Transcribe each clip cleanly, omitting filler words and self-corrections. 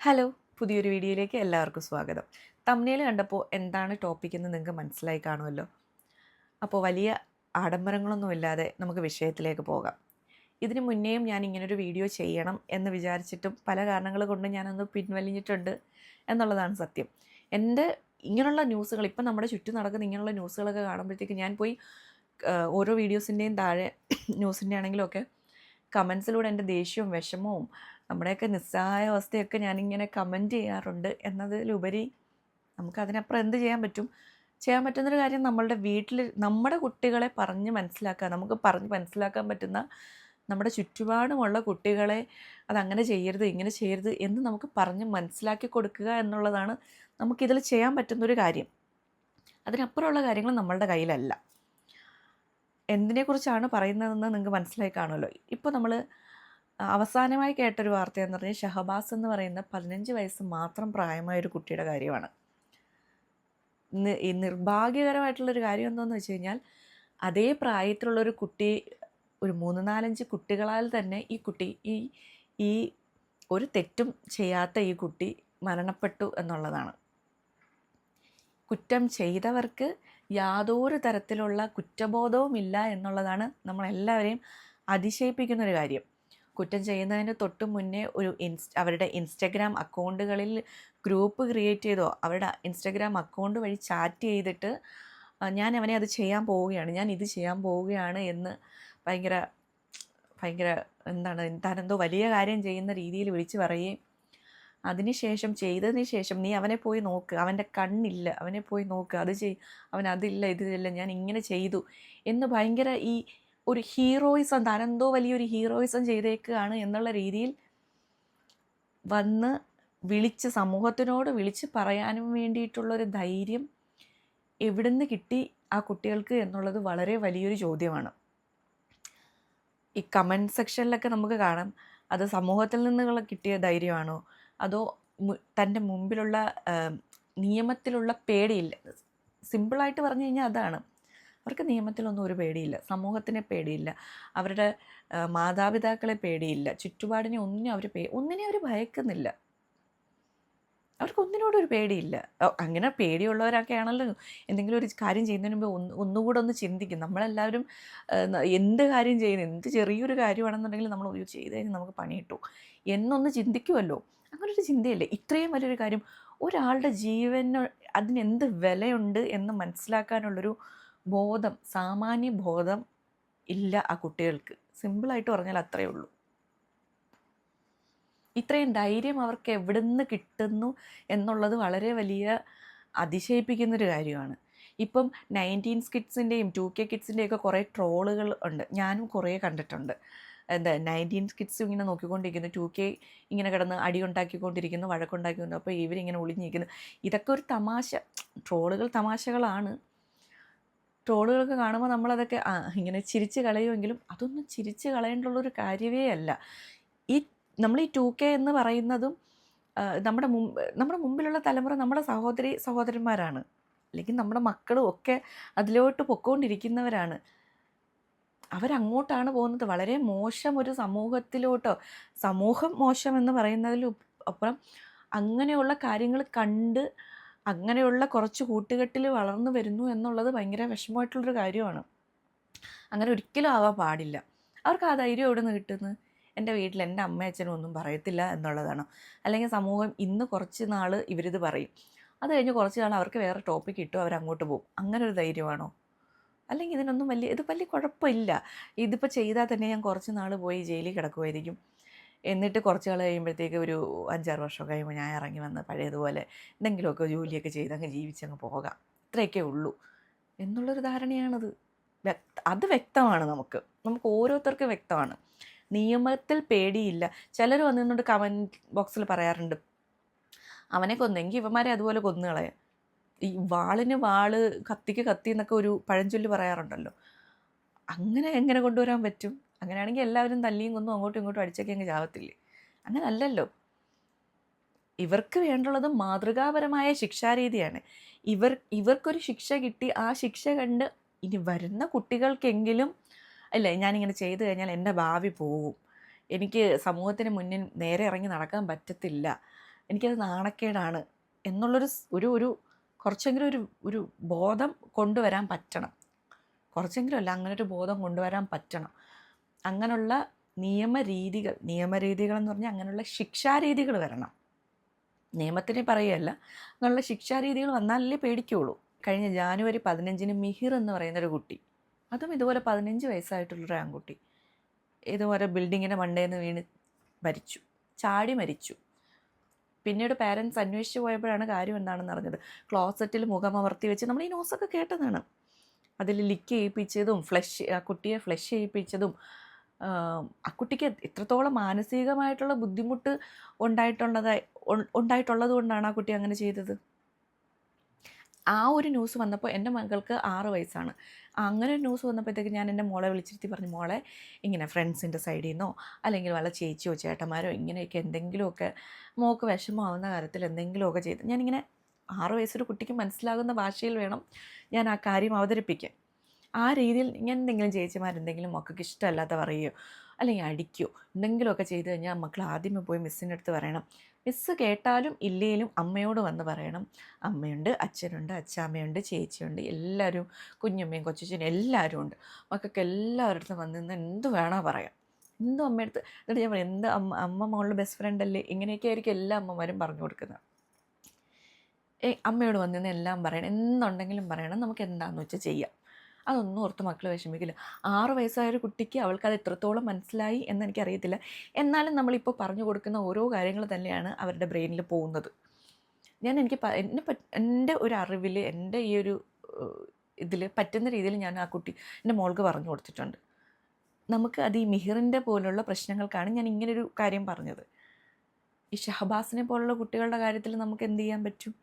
Hello, പുതിയൊരു വീഡിയോയിലേക്ക് എല്ലാവർക്കും സ്വാഗതം. തംബ്നെയിൽ കണ്ടപ്പോൾ എന്താണ് ടോപ്പിക് എന്ന് നിങ്ങൾക്ക് മനസ്സിലായി കാണുമല്ലോ. അപ്പോൾ വലിയ ആഡംബരങ്ങളൊന്നുമില്ലാതെ നമുക്ക് വിഷയത്തിലേക്ക് പോകാം. ഇതിന് മുന്നേയും ഞാൻ ഇങ്ങനൊരു വീഡിയോ ചെയ്യണം എന്ന് വിചാരിച്ചിട്ടും പല കാരണങ്ങൾ കൊണ്ട് ഞാനൊന്ന് പിൻവലിഞ്ഞിട്ടുണ്ട് എന്നുള്ളതാണ് സത്യം. എൻ്റെ ഇങ്ങനെയുള്ള ന്യൂസുകൾ ഇപ്പം നമ്മുടെ ചുറ്റും നടക്കുന്ന ഇങ്ങനെയുള്ള ന്യൂസുകളൊക്കെ കാണുമ്പോഴത്തേക്ക് ഞാൻ പോയി ഓരോ വീഡിയോസിൻ്റെയും താഴെ ന്യൂസിൻ്റെ ആണെങ്കിലും ഒക്കെ കമൻസിലൂടെ എൻ്റെ ദേഷ്യവും വിഷമവും നമ്മുടെയൊക്കെ നിസ്സഹായ അവസ്ഥയൊക്കെ ഞാനിങ്ങനെ കമൻറ്റ് ചെയ്യാറുണ്ട്. എന്നതിലുപരി നമുക്കതിനപ്പുറം എന്ത് ചെയ്യാൻ പറ്റും? ചെയ്യാൻ പറ്റുന്നൊരു കാര്യം നമ്മളുടെ വീട്ടിൽ നമ്മുടെ കുട്ടികളെ പറഞ്ഞ് മനസ്സിലാക്കുക. നമുക്ക് പറഞ്ഞ് മനസ്സിലാക്കാൻ പറ്റുന്ന നമ്മുടെ ചുറ്റുപാടുമുള്ള കുട്ടികളെ അതങ്ങനെ ചെയ്യരുത്, ഇങ്ങനെ ചെയ്യരുത് എന്ന് നമുക്ക് പറഞ്ഞ് മനസ്സിലാക്കി കൊടുക്കുക എന്നുള്ളതാണ് നമുക്കിതിൽ ചെയ്യാൻ പറ്റുന്നൊരു കാര്യം. അതിനപ്പുറമുള്ള കാര്യങ്ങൾ നമ്മളുടെ കയ്യിലല്ല. എന്തിനെക്കുറിച്ചാണ് പറയുന്നതെന്ന് നിങ്ങൾക്ക് മനസ്സിലായി കാണുമല്ലോ. ഇപ്പോൾ നമ്മൾ അവസാനമായി കേട്ടൊരു വാർത്തയെന്ന് പറഞ്ഞാൽ ഷഹബാസ് എന്ന് പറയുന്ന 15 വയസ്സ് മാത്രം പ്രായമായൊരു കുട്ടിയുടെ കാര്യമാണ്. ഈ നിർഭാഗ്യകരമായിട്ടുള്ളൊരു കാര്യം എന്താണെന്ന് വെച്ച് കഴിഞ്ഞാൽ അതേ പ്രായത്തിലുള്ളൊരു കുട്ടി ഒരു 3-4-5 കുട്ടികളാൽ തന്നെ ഈ കുട്ടി ഈ ഒരു തെറ്റും ചെയ്യാത്ത ഈ കുട്ടി മരണപ്പെട്ടു എന്നുള്ളതാണ്. കുറ്റം ചെയ്തവർക്ക് യാതൊരു തരത്തിലുള്ള കുറ്റബോധവുമില്ല എന്നുള്ളതാണ് നമ്മളെല്ലാവരെയും അതിശയിപ്പിക്കുന്നൊരു കാര്യം. കുറ്റം ചെയ്യുന്നതിന് തൊട്ട് മുന്നേ ഒരു അവരുടെ ഇൻസ്റ്റഗ്രാം അക്കൗണ്ടുകളിൽ ഗ്രൂപ്പ് ക്രിയേറ്റ് ചെയ്തോ അവരുടെ ഇൻസ്റ്റഗ്രാം അക്കൗണ്ട് വഴി ചാറ്റ് ചെയ്തിട്ട് ഞാൻ അവനെ അത് ചെയ്യാൻ പോവുകയാണ്, ഞാൻ ഇത് ചെയ്യാൻ പോവുകയാണ് എന്ന് ഭയങ്കര എന്താണ് താനെന്തോ വലിയ കാര്യം ചെയ്യുന്ന രീതിയിൽ വിളിച്ച് പറയുകയും അതിനുശേഷം ചെയ്തതിന് ശേഷം നീ അവനെ പോയി നോക്ക്, അവൻ്റെ കണ്ണില്ല, അവനെ പോയി നോക്ക്, അത് അവൻ അതില്ല ഇതില്ല, ഞാൻ ഇങ്ങനെ ചെയ്തു എന്ന് ഭയങ്കര ഈ ഒരു ഹീറോയിസം, താനെന്തോ വലിയൊരു ഹീറോയിസം ചെയ്തേക്കുകയാണ് എന്നുള്ള രീതിയിൽ വന്ന് സമൂഹത്തിനോട് വിളിച്ച് പറയാനും വേണ്ടിയിട്ടുള്ളൊരു ധൈര്യം എവിടുന്ന് കിട്ടി ആ കുട്ടികൾക്ക് എന്നുള്ളത് വളരെ വലിയൊരു ചോദ്യമാണ്. ഈ കമൻറ്റ് സെക്ഷനിലൊക്കെ നമുക്ക് കാണാം, അത് സമൂഹത്തിൽ നിന്നുള്ള കിട്ടിയ ധൈര്യമാണോ അതോ തൻ്റെ മുമ്പിലുള്ള നിയമത്തിലുള്ള പേടിയില്ല. സിമ്പിളായിട്ട് പറഞ്ഞു കഴിഞ്ഞാൽ അതാണ്. അവർക്ക് നിയമത്തിലൊന്നും ഒരു പേടിയില്ല, സമൂഹത്തിനെ പേടിയില്ല, അവരുടെ മാതാപിതാക്കളെ പേടിയില്ല, ചുറ്റുപാടിനെ ഒന്നിനെ അവർ ഭയക്കുന്നില്ല. അവർക്കൊന്നിനോടും ഒരു പേടിയില്ല. അങ്ങനെ പേടിയുള്ളവരൊക്കെ ആണല്ലോ എന്തെങ്കിലും ഒരു കാര്യം ചെയ്യുന്നതിന് മുമ്പ് ഒന്നുകൂടെ ഒന്ന് ചിന്തിക്കും. നമ്മളെല്ലാവരും എന്ത് കാര്യം ചെയ്യുന്നു, എന്ത് ചെറിയൊരു കാര്യമാണെന്നുണ്ടെങ്കിൽ നമ്മൾ ചെയ്ത് കഴിഞ്ഞാൽ നമുക്ക് പണി കിട്ടും എന്നൊന്ന് ചിന്തിക്കുമല്ലോ. അങ്ങനൊരു ചിന്തയില്ലേ. ഇത്രയും വലിയൊരു കാര്യം, ഒരാളുടെ ജീവന് അതിനെന്ത് വിലയുണ്ട് എന്ന് മനസ്സിലാക്കാനുള്ളൊരു ബോധം, സാമാന്യ ബോധം ഇല്ല ആ കുട്ടികൾക്ക്. സിമ്പിളായിട്ട് പറഞ്ഞാൽ അത്രയേ ഉള്ളൂ. ഇത്രയും ധൈര്യം അവർക്ക് എവിടുന്ന് കിട്ടുന്നു എന്നുള്ളത് വളരെ വലിയ അതിശയിപ്പിക്കുന്നൊരു കാര്യമാണ്. ഇപ്പം 19 കിഡ്സിൻ്റെയും 2K കിഡ്സിൻ്റെയൊക്കെ കുറേ ട്രോളുകൾ ഉണ്ട്, ഞാനും കുറേ കണ്ടിട്ടുണ്ട്. 19 കിഡ്സ് ഇങ്ങനെ നോക്കിക്കൊണ്ടിരിക്കുന്നു, 2K ഇങ്ങനെ കിടന്ന് അടിയുണ്ടാക്കിക്കൊണ്ടിരിക്കുന്നു, വഴക്കുണ്ടാക്കിക്കൊണ്ടിരിക്കുന്നു, അപ്പോൾ ഇവരിങ്ങനെ ഒളിഞ്ഞിരിക്കുന്നു. ഇതൊക്കെ ഒരു തമാശ, ട്രോളുകൾ തമാശകളാണ്. ട്രോളുകളൊക്കെ കാണുമ്പോൾ നമ്മളതൊക്കെ ഇങ്ങനെ ചിരിച്ച് കളയുമെങ്കിലും അതൊന്നും ചിരിച്ച് കളയേണ്ടുള്ളൊരു കാര്യമേ അല്ല. നമ്മൾ ഈ 2K എന്ന് പറയുന്നതും നമ്മുടെ മുമ്പിലുള്ള തലമുറ നമ്മുടെ സഹോദരന്മാരാണ്, അല്ലെങ്കിൽ നമ്മുടെ മക്കളും ഒക്കെ അതിലോട്ട് പൊയ്ക്കൊണ്ടിരിക്കുന്നവരാണ്. അവരങ്ങോട്ടാണ് പോകുന്നത്. വളരെ മോശം ഒരു സമൂഹം മോശം എന്ന് പറയുന്നതിലും അപ്പുറം അങ്ങനെയുള്ള കാര്യങ്ങൾ കണ്ട് അങ്ങനെയുള്ള കുറച്ച് കൂട്ടുകെട്ടിൽ വളർന്നു വരുന്നു എന്നുള്ളത് ഭയങ്കര വിഷമമായിട്ടുള്ളൊരു കാര്യമാണ്. അങ്ങനെ ഒരിക്കലും ആവാൻ പാടില്ല. അവർക്ക് ആ ധൈര്യം എവിടെ നിന്ന് കിട്ടുന്നത്? എൻ്റെ വീട്ടിൽ എൻ്റെ അമ്മ അച്ഛനും ഒന്നും പറയത്തില്ല എന്നുള്ളതാണോ? അല്ലെങ്കിൽ സമൂഹം ഇന്ന് കുറച്ച് നാൾ ഇവരിത് പറയും, അത് കഴിഞ്ഞ് കുറച്ച് നാൾ അവർക്ക് വേറെ ടോപ്പിക് കിട്ടും, അവരങ്ങോട്ട് പോകും. അങ്ങനെ ഒരു ധൈര്യമാണോ? അല്ലെങ്കിൽ ഇതിനൊന്നും വലിയ കുഴപ്പമില്ല. ഇതിപ്പോൾ ചെയ്താൽ തന്നെ ഞാൻ കുറച്ച് നാൾ പോയി ജയിലിൽ കിടക്കുമായിരിക്കും, എന്നിട്ട് കുറച്ച് നാൾ കഴിയുമ്പോഴത്തേക്ക് ഒരു 5-6 വർഷം കഴിയുമ്പോൾ ഞാൻ ഇറങ്ങി വന്ന് പഴയതുപോലെ എന്തെങ്കിലുമൊക്കെ ജോലിയൊക്കെ ചെയ്തങ്ങ് ജീവിച്ചങ്ങ് പോകാം, ഇത്രയൊക്കെ ഉള്ളൂ എന്നുള്ളൊരു ധാരണയാണത്. അത് വ്യക്തമാണ്, നമുക്ക് ഓരോരുത്തർക്കും വ്യക്തമാണ്. നിയമത്തിൽ പേടിയില്ല. ചിലർ വന്നിരുന്നുകൊണ്ട് കമൻറ്റ് ബോക്സിൽ പറയാറുണ്ട്, അവനെ കൊന്നെങ്കിൽ ഇവന്മാരെ അതുപോലെ കൊന്നുകളയാം. ഈ വാളിന് വാള്, കത്തിക്ക് കത്തി എന്നൊക്കെ ഒരു പഴഞ്ചൊല്ല് പറയാറുണ്ടല്ലോ. അങ്ങനെ എങ്ങനെ കൊണ്ടുവരാൻ പറ്റും? അങ്ങനെയാണെങ്കിൽ എല്ലാവരും തല്ലിയും കൊന്നും അങ്ങോട്ടും ഇങ്ങോട്ടും അടിച്ചൊക്കെ അങ്ങ് ചാവത്തില്ലേ? അങ്ങനെ അല്ലല്ലോ. ഇവർക്ക് വേണ്ടുള്ളത് മാതൃകാപരമായ ശിക്ഷാരീതിയാണ്. ഇവർക്കൊരു ശിക്ഷ കിട്ടി, ആ ശിക്ഷ കണ്ട് ഇനി വരുന്ന കുട്ടികൾക്കെങ്കിലും അല്ലേ, ഞാനിങ്ങനെ ചെയ്തു കഴിഞ്ഞാൽ എൻ്റെ ഭാവി പോവും, എനിക്ക് സമൂഹത്തിന് മുന്നിൽ നേരെ ഇറങ്ങി നടക്കാൻ പറ്റത്തില്ല, എനിക്കത് നാണക്കേടാണ് എന്നുള്ളൊരു ഒരു ഒരു കുറച്ചെങ്കിലും ഒരു ബോധം കൊണ്ടുവരാൻ പറ്റണം. കുറച്ചെങ്കിലും അല്ല, അങ്ങനൊരു ബോധം കൊണ്ടുവരാൻ പറ്റണം. അങ്ങനെയുള്ള നിയമരീതികൾ എന്ന് പറഞ്ഞാൽ അങ്ങനെയുള്ള ശിക്ഷാരീതികൾ വരണം. നിയമത്തിനെ പറയുകയല്ല, അങ്ങനെയുള്ള ശിക്ഷാരീതികൾ വന്നാലല്ലേ പേടിക്കുകയുള്ളൂ. കഴിഞ്ഞ ജാനുവരി 15 മിഹിർ എന്ന് പറയുന്നൊരു കുട്ടി, അതും ഇതുപോലെ 15 വയസ്സായിട്ടുള്ളൊരു ആൺകുട്ടി, ഇതുപോലെ ബിൽഡിങ്ങിൻ്റെ മണ്ടേന്ന് വീണ് മരിച്ചു, ചാടി മരിച്ചു. പിന്നീട് പാരൻസ് അന്വേഷിച്ച് പോയപ്പോഴാണ് കാര്യം എന്താണെന്ന് അറിഞ്ഞത്. ക്ലോസറ്റിൽ മുഖമമർത്തി വെച്ച് നമ്മൾ ഈ ന്യൂസൊക്കെ കേട്ടതാണ്. അതിൽ ലിക്ക് ചെയ്യിപ്പിച്ചതും ആ കുട്ടിയെ ഫ്ലഷ് ചെയ്യിപ്പിച്ചതും ആ കുട്ടിക്ക് എത്രത്തോളം മാനസികമായിട്ടുള്ള ബുദ്ധിമുട്ട് ഉണ്ടായിട്ടുള്ളത് കൊണ്ടാണ് ആ കുട്ടി അങ്ങനെ ചെയ്തത്. ആ ഒരു ന്യൂസ് വന്നപ്പോൾ എൻ്റെ മകൾക്ക് 6 വയസ്സാണ്. അങ്ങനെ ഒരു ന്യൂസ് വന്നപ്പോഴത്തേക്ക് ഞാൻ എൻ്റെ മോളെ വിളിച്ചിരുത്തി പറഞ്ഞു, മോളെ ഇങ്ങനെ ഫ്രണ്ട്സിൻ്റെ സൈഡിൽ നിന്നോ അല്ലെങ്കിൽ വല്ല ചേച്ചിയോ ചേട്ടന്മാരോ ഇങ്ങനെയൊക്കെ എന്തെങ്കിലുമൊക്കെ മോൾക്ക് വിഷമമാവുന്ന കാര്യത്തിൽ എന്തെങ്കിലുമൊക്കെ ചെയ്ത്, ഞാനിങ്ങനെ 6 വയസ്സൊരു കുട്ടിക്ക് മനസ്സിലാകുന്ന ഭാഷയിൽ വേണം ഞാൻ ആ കാര്യം അവതരിപ്പിക്കാൻ. ആ രീതിയിൽ ഞാൻ എന്തെങ്കിലും ചേച്ചിമാരെന്തെങ്കിലും മക്കൾക്ക് ഇഷ്ടമല്ലാത്ത പറയുകയോ അല്ലെങ്കിൽ അടിക്കുകയോ എന്തെങ്കിലുമൊക്കെ ചെയ്ത് കഴിഞ്ഞാൽ മക്കൾ ആദ്യമേ പോയി മിസ്സിൻ്റെ അടുത്ത് പറയണം. മിസ്സ് കേട്ടാലും ഇല്ലേലും അമ്മയോട് വന്ന് പറയണം. അമ്മയുണ്ട്, അച്ഛനുണ്ട്, അച്ചാമ്മയുണ്ട്, ചേച്ചിയുണ്ട്, എല്ലാവരും, കുഞ്ഞമ്മയും കൊച്ചച്ഛനും എല്ലാവരും ഉണ്ട്. മക്കൾക്ക് എല്ലാവരുടെ അടുത്തും വന്ന് നിന്ന് എന്ത് വേണോ പറയാം, എന്തും അമ്മയടുത്ത്. എന്നിട്ട് ഞാൻ പറയും, എന്ത് അമ്മ മോളുടെ ബെസ്റ്റ് ഫ്രണ്ട് അല്ലേ, ഇങ്ങനെയൊക്കെ ആയിരിക്കും എല്ലാ അമ്മമാരും പറഞ്ഞു കൊടുക്കുന്നത്. അമ്മയോട് വന്ന് നിന്ന് എല്ലാം പറയണം, എന്തുണ്ടെങ്കിലും പറയണം, നമുക്ക് എന്താണെന്ന് വെച്ചാൽ ചെയ്യാം. അതൊന്നും ഓർത്ത് മക്കൾ വിഷമിക്കില്ല. 6 വയസ്സായൊരു കുട്ടിക്ക് അവൾക്കത് എത്രത്തോളം മനസ്സിലായി എന്നെനിക്കറിയത്തില്ല. എന്നാലും നമ്മളിപ്പോൾ പറഞ്ഞു കൊടുക്കുന്ന ഓരോ കാര്യങ്ങൾ തന്നെയാണ് അവരുടെ ബ്രെയിനിൽ പോകുന്നത്. എൻ്റെ ഒരു അറിവിൽ, എൻ്റെ ഈ ഒരു ഇതിൽ പറ്റുന്ന രീതിയിൽ ഞാൻ ആ കുട്ടി എൻ്റെ മോൾക്ക് പറഞ്ഞു കൊടുത്തിട്ടുണ്ട്. നമുക്ക് അത് ഈ മിഹിറിൻ്റെ പോലുള്ള പ്രശ്നങ്ങൾക്കാണ് ഞാൻ ഇങ്ങനൊരു കാര്യം പറഞ്ഞത്. ഈ ഷഹബാസിനെ പോലുള്ള കുട്ടികളുടെ കാര്യത്തിൽ നമുക്ക് എന്ത് ചെയ്യാൻ പറ്റും?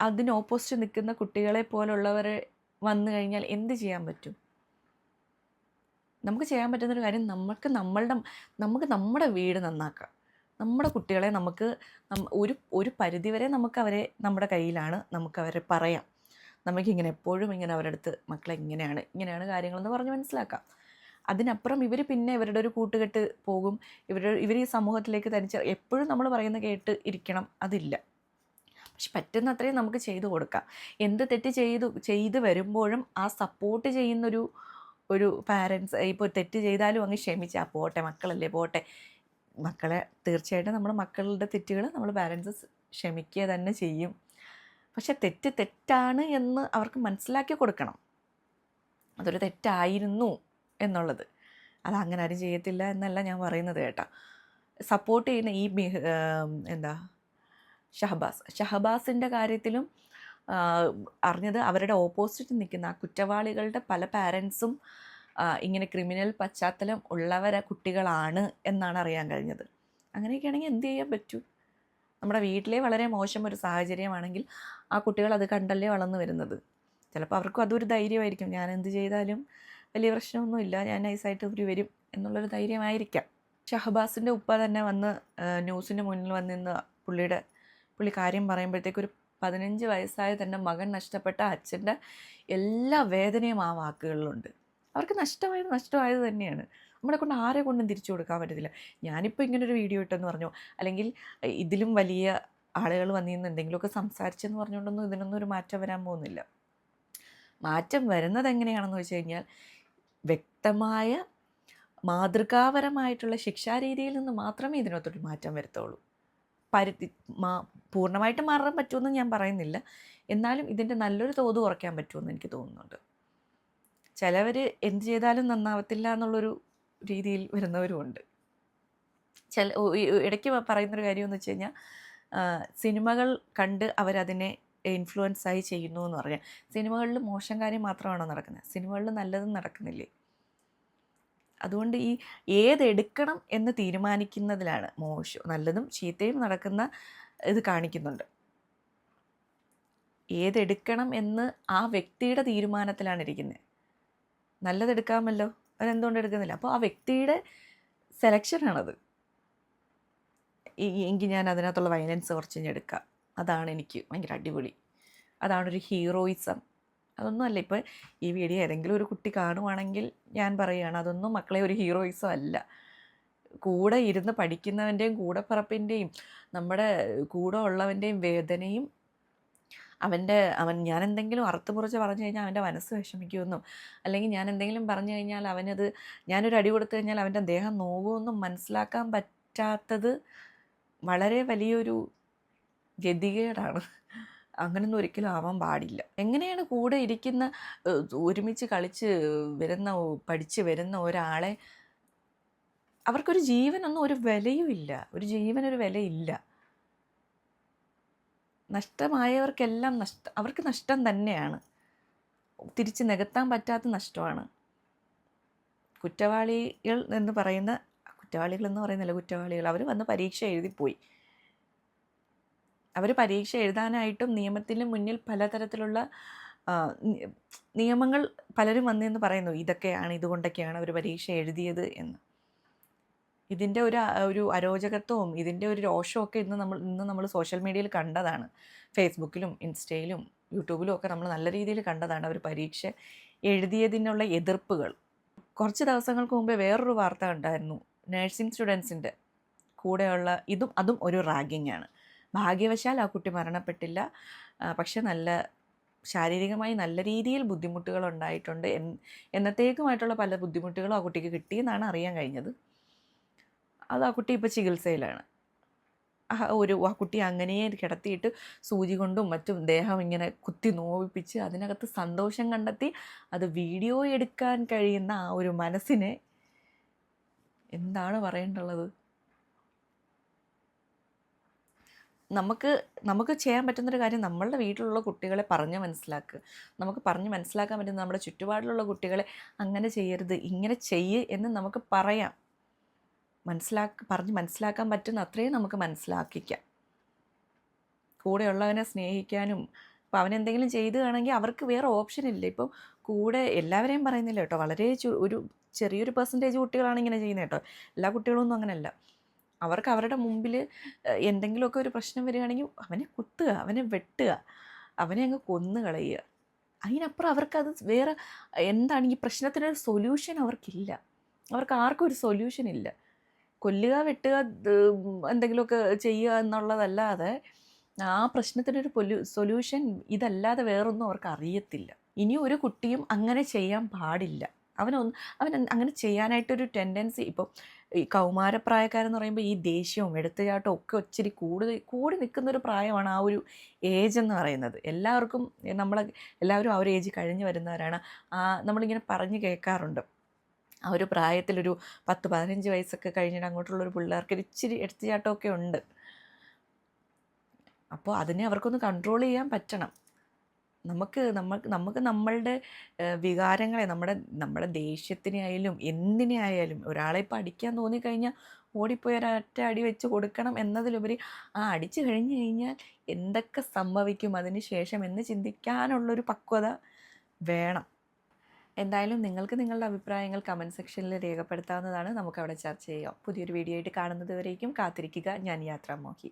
അതിന് ഓപ്പോസിറ്റ് നിൽക്കുന്ന കുട്ടികളെ പോലുള്ളവരെ വന്നു കഴിഞ്ഞാൽ എന്ത് ചെയ്യാൻ പറ്റും? നമുക്ക് ചെയ്യാൻ പറ്റുന്നൊരു കാര്യം, നമുക്ക് നമ്മുടെ വീട് നന്നാക്കാം. നമ്മുടെ കുട്ടികളെ നമുക്ക് ഒരു പരിധിവരെ നമുക്കവരെ നമ്മുടെ കയ്യിലാണ്, നമുക്കവരെ പറയാം. നമുക്കിങ്ങനെ എപ്പോഴും ഇങ്ങനെ അവരുടെ അടുത്ത് മക്കളെ ഇങ്ങനെയാണ് കാര്യങ്ങളെന്ന് പറഞ്ഞ് മനസ്സിലാക്കാം. അതിനപ്പുറം ഇവർ പിന്നെ ഇവരുടെ ഒരു കൂട്ടുകെട്ട് പോകും. ഇവർ ഈ സമൂഹത്തിലേക്ക് തനിച്ച് എപ്പോഴും നമ്മൾ പറയുന്ന കേട്ട് ഇരിക്കണം, അതില്ല. പക്ഷെ പറ്റുന്നത്രയും നമുക്ക് ചെയ്തു കൊടുക്കാം. എന്ത് തെറ്റ് ചെയ്ത് വരുമ്പോഴും ആ സപ്പോർട്ട് ചെയ്യുന്നൊരു പാരൻസ്, ഇപ്പോൾ തെറ്റ് ചെയ്താലും അങ്ങ് ക്ഷമിച്ചാൽ പോട്ടെ, മക്കളല്ലേ പോട്ടെ. മക്കളെ തീർച്ചയായിട്ടും നമ്മൾ മക്കളുടെ തെറ്റുകൾ നമ്മൾ പാരൻസ് ക്ഷമിക്കുക തന്നെ ചെയ്യും. പക്ഷെ തെറ്റാണ് എന്ന് അവർക്ക് മനസ്സിലാക്കി കൊടുക്കണം. അതൊരു തെറ്റായിരുന്നു എന്നുള്ളത്. അതങ്ങനെ ആരും ചെയ്യത്തില്ല എന്നല്ല ഞാൻ പറയുന്നത് കേട്ടോ. സപ്പോർട്ട് ചെയ്യുന്ന ഈ ഷഹബാസിൻ്റെ കാര്യത്തിലും അറിഞ്ഞത് അവരുടെ ഓപ്പോസിറ്റ് നിൽക്കുന്ന ആ കുറ്റവാളികളുടെ പല പാരൻസും ഇങ്ങനെ ക്രിമിനൽ പശ്ചാത്തലം കുട്ടികളാണ് എന്നാണ് അറിയാൻ കഴിഞ്ഞത്. അങ്ങനെയൊക്കെയാണെങ്കിൽ എന്ത് ചെയ്യാൻ പറ്റും? നമ്മുടെ വീട്ടിലെ വളരെ മോശം ഒരു സാഹചര്യമാണെങ്കിൽ ആ കുട്ടികൾ അത് കണ്ടല്ലേ വളർന്നു വരുന്നത്. ചിലപ്പോൾ അവർക്കും അതൊരു ധൈര്യമായിരിക്കും, ഞാൻ എന്ത് ചെയ്താലും വലിയ പ്രശ്നമൊന്നുമില്ല, ഞാൻ നൈസായിട്ട് ഇവർ വരും എന്നുള്ളൊരു ധൈര്യമായിരിക്കാം. ഷഹബാസിൻ്റെ ഉപ്പ തന്നെ വന്ന് ന്യൂസിൻ്റെ മുന്നിൽ വന്നിന്ന് പുള്ളി കാര്യം പറയുമ്പോഴത്തേക്ക് ഒരു 15 വയസ്സായ തൻ്റെ മകൻ നഷ്ടപ്പെട്ട അച്ഛൻ്റെ എല്ലാ വേദനയും ആ വാക്കുകളിലുണ്ട്. അവർക്ക് നഷ്ടമായത് തന്നെയാണ്. നമ്മളെ കൊണ്ട് ആരെ കൊണ്ടും തിരിച്ചു കൊടുക്കാൻ പറ്റത്തില്ല. ഞാനിപ്പോൾ ഇങ്ങനൊരു വീഡിയോ ഇട്ടെന്ന് പറഞ്ഞു, അല്ലെങ്കിൽ ഇതിലും വലിയ ആളുകൾ വന്നിരുന്ന് എന്തെങ്കിലുമൊക്കെ സംസാരിച്ചെന്ന് പറഞ്ഞുകൊണ്ടൊന്നും ഇതിനൊന്നും ഒരു മാറ്റം വരാൻ പോകുന്നില്ല. മാറ്റം വരുന്നത് എങ്ങനെയാണെന്ന് വെച്ച് കഴിഞ്ഞാൽ വ്യക്തമായ മാതൃകാപരമായിട്ടുള്ള ശിക്ഷാരീതിയിൽ നിന്ന് മാത്രമേ ഇതിനകത്തൊരു മാറ്റം വരുത്തുള്ളൂ. പൂർണ്ണമായിട്ട് മാറാൻ പറ്റുമെന്ന് ഞാൻ പറയുന്നില്ല, എന്നാലും ഇതിൻ്റെ നല്ലൊരു തോത് കുറയ്ക്കാൻ പറ്റുമെന്ന് എനിക്ക് തോന്നുന്നുണ്ട്. ചിലവർ എന്ത് ചെയ്താലും നന്നാവത്തില്ല എന്നുള്ളൊരു രീതിയിൽ വരുന്നവരുമുണ്ട്. ഇടയ്ക്ക് പറയുന്നൊരു കാര്യമെന്ന് വെച്ച് കഴിഞ്ഞാൽ, സിനിമകൾ കണ്ട് അവരതിനെ ഇൻഫ്ലുവൻസായി ചെയ്യുന്നു എന്ന് പറഞ്ഞാൽ, സിനിമകളിൽ മോശം കാര്യം മാത്രമാണോ നടക്കുന്നത്? സിനിമകളിൽ നല്ലതും നടക്കുന്നില്ലേ? അതുകൊണ്ട് ഈ ഏതെടുക്കണം എന്ന് തീരുമാനിക്കുന്നതിലാണ് നല്ലതും ചീത്തയും നടക്കുന്ന ഇത് കാണിക്കുന്നുണ്ട്. ഏതെടുക്കണം എന്ന് ആ വ്യക്തിയുടെ തീരുമാനത്തിലാണ് ഇരിക്കുന്നത്. നല്ലതെടുക്കാമല്ലോ, അവരെന്തുകൊണ്ട് എടുക്കുന്നില്ല? അപ്പോൾ ആ വ്യക്തിയുടെ സെലക്ഷനാണത്. എങ്കിൽ ഞാൻ അതിനകത്തുള്ള വയലൻസ് കുറച്ച് എടുക്കാം, അതാണ് എനിക്ക് ഭയങ്കര അടിപൊളി, അതാണൊരു ഹീറോയിസം. അതൊന്നുമല്ല. ഇപ്പോൾ ഈ വീഡിയോ ഏതെങ്കിലും ഒരു കുട്ടി കാണുവാണെങ്കിൽ ഞാൻ പറയുകയാണ്, അതൊന്നും മക്കളെ ഒരു ഹീറോയിസം അല്ല. കൂടെ ഇരുന്ന് പഠിക്കുന്നവൻ്റെയും കൂടപ്പിറപ്പിൻ്റെയും നമ്മുടെ കൂടെ ഉള്ളവൻ്റെയും വേദനയും അവൻ ഞാൻ എന്തെങ്കിലും അറുത്തുമുറിച്ച് പറഞ്ഞു കഴിഞ്ഞാൽ അവൻ്റെ മനസ്സ് വിഷമിക്കുമെന്നും, അല്ലെങ്കിൽ ഞാൻ എന്തെങ്കിലും പറഞ്ഞു കഴിഞ്ഞാൽ അവനത് ഞാനൊരു അടി കൊടുത്തു കഴിഞ്ഞാൽ അവൻ്റെ ദേഹം നോവുമെന്നും മനസ്സിലാക്കാൻ പറ്റാത്തത് വളരെ വലിയൊരു ഗതികേടാണ്. അങ്ങനൊന്നും ഒരിക്കലും ആവാൻ പാടില്ല. എങ്ങനെയാണ് കൂടെ ഇരിക്കുന്ന ഒരുമിച്ച് കളിച്ച് വരുന്ന പഠിച്ച് വരുന്ന ഒരാളെ അവർക്കൊരു ജീവനൊന്നും ഒരു വിലയുമില്ല, ഒരു ജീവനൊരു വിലയില്ല. നഷ്ടമായവർക്കെല്ലാം അവർക്ക് നഷ്ടം തന്നെയാണ്, തിരിച്ച് നികത്താൻ പറ്റാത്ത നഷ്ടമാണ്. കുറ്റവാളികൾ എന്ന് പറയുന്നില്ല, കുറ്റവാളികൾ അവർ വന്ന് പരീക്ഷ എഴുതിപ്പോയി. അവർ പരീക്ഷ എഴുതാനായിട്ടും നിയമത്തിന് മുന്നിൽ പലതരത്തിലുള്ള നിയമങ്ങൾ പലരും വന്നെന്ന് പറയുന്നു, ഇതൊക്കെയാണ് ഇതുകൊണ്ടൊക്കെയാണ് അവർ പരീക്ഷ എഴുതിയത് എന്ന്. ഇതിൻ്റെ ഒരു അരോചകത്വവും ഇതിൻ്റെ ഒരു രോഷമൊക്കെ ഇന്ന് നമ്മൾ സോഷ്യൽ മീഡിയയിൽ കണ്ടതാണ്. ഫേസ്ബുക്കിലും ഇൻസ്റ്റയിലും യൂട്യൂബിലും ഒക്കെ നമ്മൾ നല്ല രീതിയിൽ കണ്ടതാണ് അവർ പരീക്ഷ എഴുതിയതിനുള്ള എതിർപ്പുകൾ. കുറച്ച് ദിവസങ്ങൾക്ക് മുമ്പേ വേറൊരു വാർത്ത ഉണ്ടായിരുന്നു, നഴ്സിംഗ് സ്റ്റുഡൻസിൻ്റെ കൂടെയുള്ള അതും ഒരു റാഗിങ് ആണ്. ഭാഗ്യവശാൽ ആ കുട്ടി മരണപ്പെട്ടില്ല, പക്ഷെ ശാരീരികമായി നല്ല രീതിയിൽ ബുദ്ധിമുട്ടുകൾ ഉണ്ടായിട്ടുണ്ട്. എന്നത്തേക്കുമായിട്ടുള്ള പല ബുദ്ധിമുട്ടുകളും ആ കുട്ടിക്ക് കിട്ടിയെന്നാണ് അറിയാൻ കഴിഞ്ഞത്. അത് ആ കുട്ടി ഇപ്പോൾ ചികിത്സയിലാണ്. ആ കുട്ടി അങ്ങനെ കിടത്തിയിട്ട് സൂചി കൊണ്ടും മറ്റും ദേഹം ഇങ്ങനെ കുത്തി നോവിപ്പിച്ച് അതിനകത്ത് സന്തോഷം കണ്ടെത്തി അത് വീഡിയോ എടുക്കാൻ കഴിയുന്ന ആ ഒരു മനസ്സിനെ എന്താണ് പറയേണ്ടുള്ളത്? നമുക്ക് ചെയ്യാൻ പറ്റുന്നൊരു കാര്യം നമ്മളുടെ വീട്ടിലുള്ള കുട്ടികളെ പറഞ്ഞ് മനസ്സിലാക്കുക. നമുക്ക് പറഞ്ഞ് മനസ്സിലാക്കാൻ പറ്റുന്ന നമ്മുടെ ചുറ്റുപാടിലുള്ള കുട്ടികളെ അങ്ങനെ ചെയ്യരുത്, ഇങ്ങനെ ചെയ്യ് എന്ന് നമുക്ക് പറയാം. പറഞ്ഞ് മനസ്സിലാക്കാൻ പറ്റുന്ന അത്രയും നമുക്ക് മനസ്സിലാക്കിക്കാം. കൂടെയുള്ളവനെ സ്നേഹിക്കാനും, ഇപ്പോൾ അവനെന്തെങ്കിലും ചെയ്തുകയാണെങ്കിൽ അവർക്ക് വേറെ ഓപ്ഷൻ ഇല്ല. ഇപ്പം കൂടെ എല്ലാവരെയും പറയുന്നില്ല കേട്ടോ, വളരെ ഒരു ചെറിയൊരു പെർസെൻറ്റേജ് കുട്ടികളാണ് ഇങ്ങനെ ചെയ്യുന്നത് കേട്ടോ. എല്ലാ കുട്ടികളൊന്നും അങ്ങനെയല്ല. അവർക്ക് അവരുടെ മുമ്പിൽ എന്തെങ്കിലുമൊക്കെ ഒരു പ്രശ്നം വരികയാണെങ്കിൽ അവനെ കുത്തുക, അവനെ വെട്ടുക, അവനെ അങ്ങ് കൊന്നു കളയുക. അതിനപ്പുറം അവർക്കത് വേറെ എന്താണ് ഈ പ്രശ്നത്തിനൊരു സൊല്യൂഷൻ അവർക്കില്ല. അവർക്ക് ആർക്കും ഒരു സൊല്യൂഷൻ ഇല്ല. കൊല്ലുക, വെട്ടുക, എന്തെങ്കിലുമൊക്കെ ചെയ്യുക എന്നുള്ളതല്ലാതെ ആ പ്രശ്നത്തിനൊരു സൊല്യൂഷൻ ഇതല്ലാതെ വേറൊന്നും അവർക്ക് അറിയത്തില്ല. ഇനി ഒരു കുട്ടിയും അങ്ങനെ ചെയ്യാൻ പാടില്ല. അവൻ അങ്ങനെ ചെയ്യാനായിട്ടൊരു ടെൻഡൻസി, ഇപ്പോൾ ഈ കൗമാരപ്രായക്കാരെന്ന് പറയുമ്പോൾ ഈ ദേഷ്യവും എടുത്തുചാട്ടവും ഒക്കെ ഒത്തിരി കൂടി നിൽക്കുന്നൊരു പ്രായമാണ് ആ ഒരു ഏജ് എന്ന് പറയുന്നത്. എല്ലാവരും ആ ഒരു ഏജ് കഴിഞ്ഞ് വരുന്നവരാണ്. നമ്മളിങ്ങനെ പറഞ്ഞ് കേൾക്കാറുണ്ട്, ആ ഒരു പ്രായത്തിലൊരു 10-15 വയസ്സൊക്കെ കഴിഞ്ഞിട്ട് അങ്ങോട്ടുള്ളൊരു പിള്ളേർക്ക് ഇച്ചിരി എടുത്തുചാട്ടമൊക്കെ ഉണ്ട്. അപ്പോൾ അതിനെ അവർക്കൊന്ന് കൺട്രോൾ ചെയ്യാൻ പറ്റണം. നമുക്ക് നമ്മളുടെ വികാരങ്ങളെ, നമ്മുടെ ദേഷ്യത്തിനെ ആയാലും എന്തിനെ ആയാലും ഒരാളെ ഇപ്പോൾ അടിക്കാൻ തോന്നിക്കഴിഞ്ഞാൽ ഓടിപ്പോയി ഒരൊറ്റ അടി വെച്ച് കൊടുക്കണം എന്നതിലുപരി ആ അടിച്ചു കഴിഞ്ഞ് കഴിഞ്ഞാൽ എന്തൊക്കെ സംഭവിക്കും അതിന് ശേഷം എന്ന് ചിന്തിക്കാനുള്ളൊരു പക്വത വേണം. എന്തായാലും നിങ്ങൾക്ക് നിങ്ങളുടെ അഭിപ്രായങ്ങൾ കമൻറ്റ് സെക്ഷനിൽ രേഖപ്പെടുത്താവുന്നതാണ്. നമുക്കവിടെ ചർച്ച ചെയ്യാം. പുതിയൊരു വീഡിയോ ആയിട്ട് കാണുന്നത് വരേക്കും കാത്തിരിക്കുക. ഞാൻ യാത്രാമോഹി.